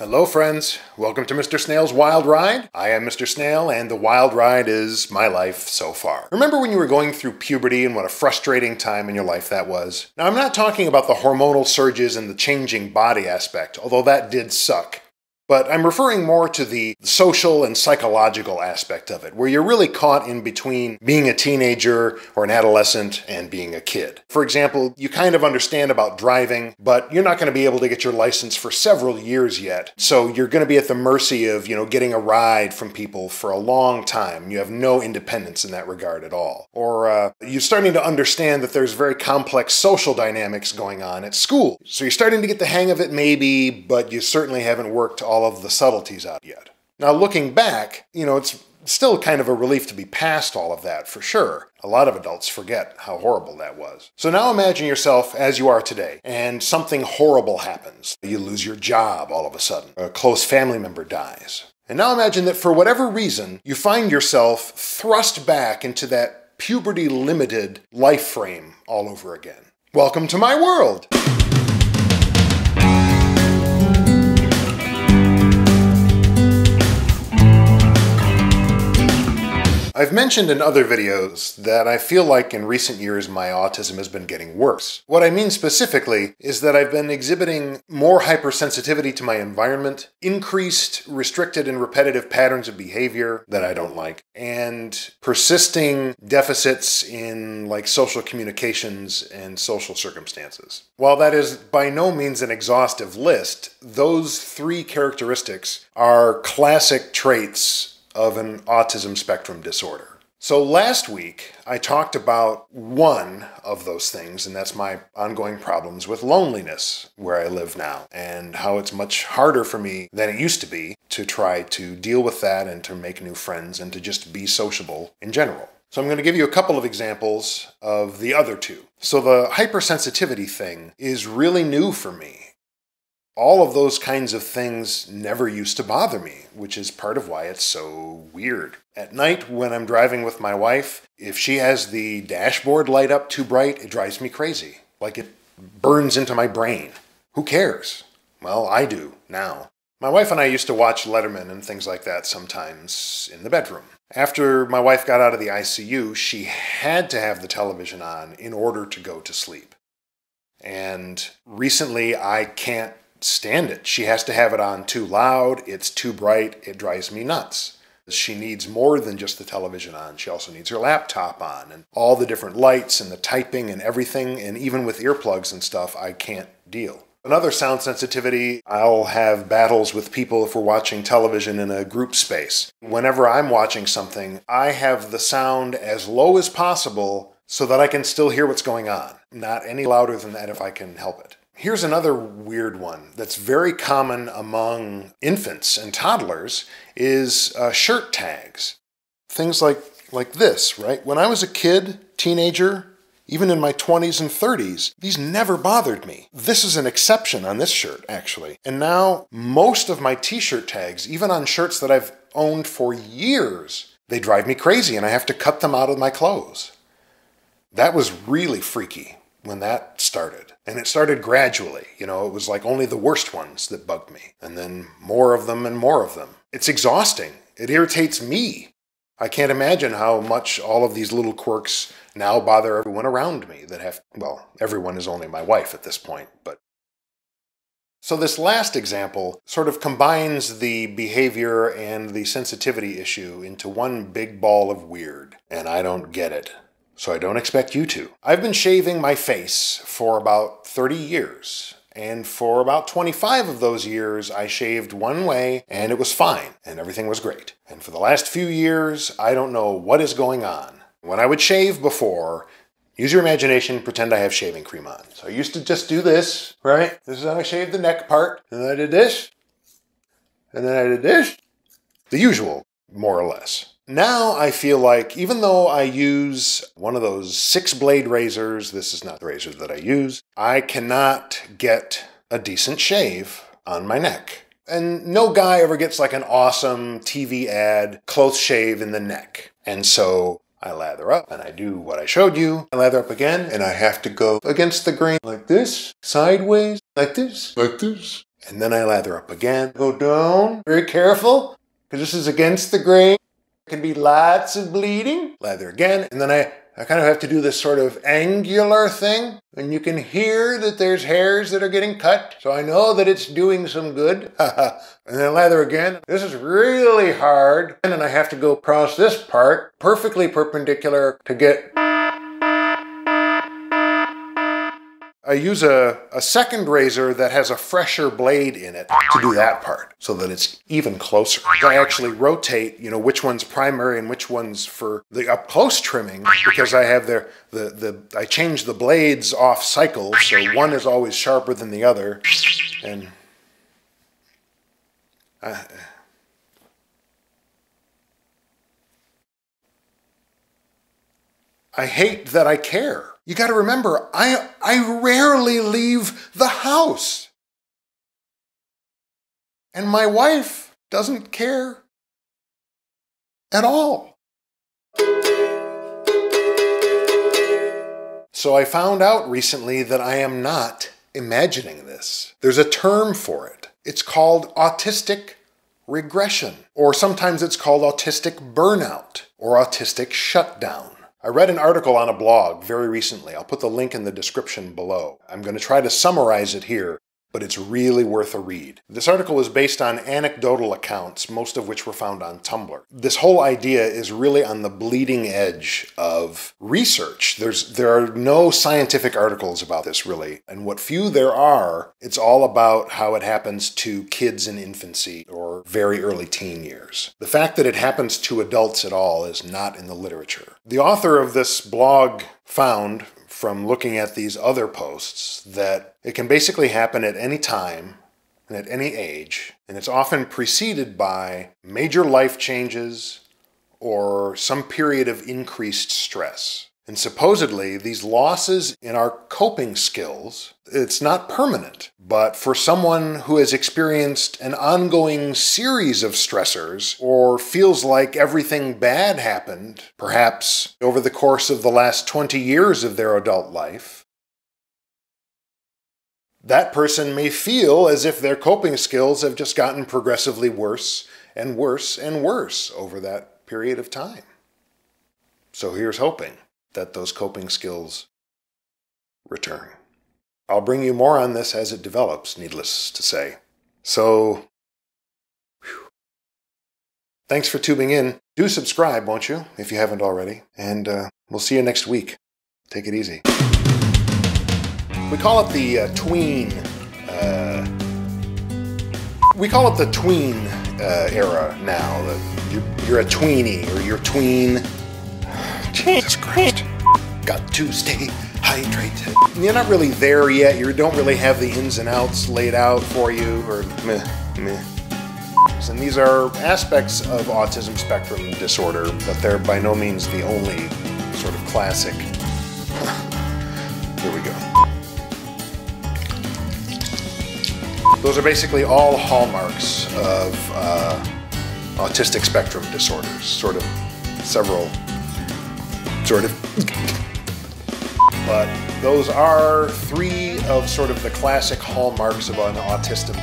Hello friends, welcome to Mr. Snail's Wild Ride. I am Mr. Snail and the wild ride is my life so far. Remember when you were going through puberty and what a frustrating time in your life that was? Now I'm not talking about the hormonal surges and the changing body aspect, although that did suck. But I'm referring more to the social and psychological aspect of it, where you're really caught in between being a teenager or an adolescent and being a kid. For example, you kind of understand about driving, but you're not going to be able to get your license for several years yet. So you're going to be at the mercy of, getting a ride from people for a long time. You have no independence in that regard at all. Or you're starting to understand that there's very complex social dynamics going on at school. So you're starting to get the hang of it maybe, but you certainly haven't worked all of the subtleties out yet. Now looking back, it's still kind of a relief to be past all of that for sure. A lot of adults forget how horrible that was. So now imagine yourself as you are today, and something horrible happens. You lose your job all of a sudden. A close family member dies. And now imagine that for whatever reason, you find yourself thrust back into that puberty-limited life frame all over again. Welcome to my world! I've mentioned in other videos that I feel like in recent years my autism has been getting worse. What I mean specifically is that I've been exhibiting more hypersensitivity to my environment, increased restricted and repetitive patterns of behavior that I don't like, and persisting deficits in social communications and social circumstances. While that is by no means an exhaustive list, those three characteristics are classic traits of an autism spectrum disorder. So last week, I talked about one of those things, and that's my ongoing problems with loneliness where I live now, and how it's much harder for me than it used to be to try to deal with that and to make new friends and to just be sociable in general. So I'm going to give you a couple of examples of the other two. So the hypersensitivity thing is really new for me. All of those kinds of things never used to bother me, which is part of why it's so weird. At night, when I'm driving with my wife, if she has the dashboard light up too bright, it drives me crazy. Like it burns into my brain. Who cares? Well, I do, now. My wife and I used to watch Letterman and things like that sometimes in the bedroom. After my wife got out of the ICU, she had to have the television on in order to go to sleep. And recently, I can't stand it. She has to have it on too loud, it's too bright, it drives me nuts. She needs more than just the television on. She also needs her laptop on and all the different lights and the typing and everything, and even with earplugs and stuff, I can't deal. Another sound sensitivity, I'll have battles with people if we're watching television in a group space. Whenever I'm watching something, I have the sound as low as possible so that I can still hear what's going on. Not any louder than that if I can help it. Here's another weird one that's very common among infants and toddlers is shirt tags. Things like this, right? When I was a kid, teenager, even in my 20s and 30s, these never bothered me. This is an exception on this shirt, actually. And now most of my t-shirt tags, even on shirts that I've owned for years, they drive me crazy and I have to cut them out of my clothes. That was really freaky when that started. And it started gradually. It was like only the worst ones that bugged me. And then more of them and more of them. It's exhausting. It irritates me. I can't imagine how much all of these little quirks now bother everyone around me everyone is only my wife at this point, but. So this last example sort of combines the behavior and the sensitivity issue into one big ball of weird. And I don't get it. So I don't expect you to. I've been shaving my face for about 30 years, and for about 25 of those years I shaved one way and it was fine and everything was great. And for the last few years, I don't know what is going on. When I would shave before, use your imagination, pretend I have shaving cream on. So I used to just do this, right? This is how I shaved the neck part, and then I did this, and then I did this. The usual, more or less. Now I feel like, even though I use one of those 6-blade razors, this is not the razor that I use, I cannot get a decent shave on my neck. And no guy ever gets like an awesome TV ad, close shave in the neck. And so I lather up and I do what I showed you. I lather up again and I have to go against the grain like this, sideways, like this, like this. and then I lather up again. Go down, very careful, because this is against the grain. There can be lots of bleeding. Lather again, and then I kind of have to do this sort of angular thing, and you can hear that there's hairs that are getting cut, so I know that it's doing some good. And then lather again. This is really hard, and then I have to go across this part, perfectly perpendicular, to get... I use a second razor that has a fresher blade in it to do that part, so that it's even closer. I actually rotate, which one's primary and which one's for the up-close trimming, because I have I change the blades off cycle, so one is always sharper than the other, and I hate that I care. You gotta remember, I rarely leave the house. And my wife doesn't care at all. So I found out recently that I am not imagining this. There's a term for it. It's called autistic regression, or sometimes it's called autistic burnout, or autistic shutdown. I read an article on a blog very recently. I'll put the link in the description below. I'm going to try to summarize it here, but it's really worth a read. This article is based on anecdotal accounts, most of which were found on Tumblr. This whole idea is really on the bleeding edge of research. There are no scientific articles about this, really, and what few there are, it's all about how it happens to kids in infancy or very early teen years. The fact that it happens to adults at all is not in the literature. The author of this blog found, from looking at these other posts, that it can basically happen at any time and at any age, and it's often preceded by major life changes or some period of increased stress. And supposedly, these losses in our coping skills, it's not permanent, but for someone who has experienced an ongoing series of stressors or feels like everything bad happened, perhaps over the course of the last 20 years of their adult life, that person may feel as if their coping skills have just gotten progressively worse and worse and worse over that period of time. So here's hoping that those coping skills return. I'll bring you more on this as it develops, needless to say. So, thanks for tuning in. Do subscribe, won't you, if you haven't already? And we'll see you next week. Take it easy. We call it the tween. We call it the tween era now. You're a tweenie, or you're tween. Jesus Christ. Got to stay hydrated. You're not really there yet. You don't really have the ins and outs laid out for you, or meh. And these are aspects of autism spectrum disorder, but they're by no means the only sort of classic. Here we go. Those are basically all hallmarks of autistic spectrum disorders. But those are three of sort of the classic hallmarks of an autism.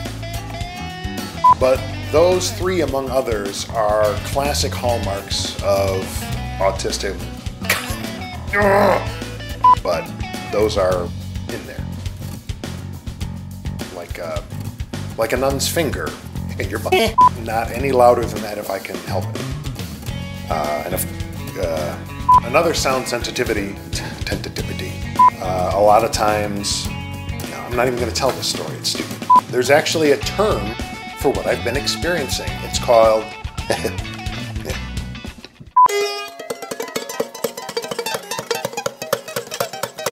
But those three, among others, are classic hallmarks of autistic. But those are in there. Like a nun's finger in your butt. Not any louder than that if I can help it. And if another sound sensitivity, a lot of times, no, I'm not even going to tell this story, it's stupid. There's actually a term for what I've been experiencing. It's called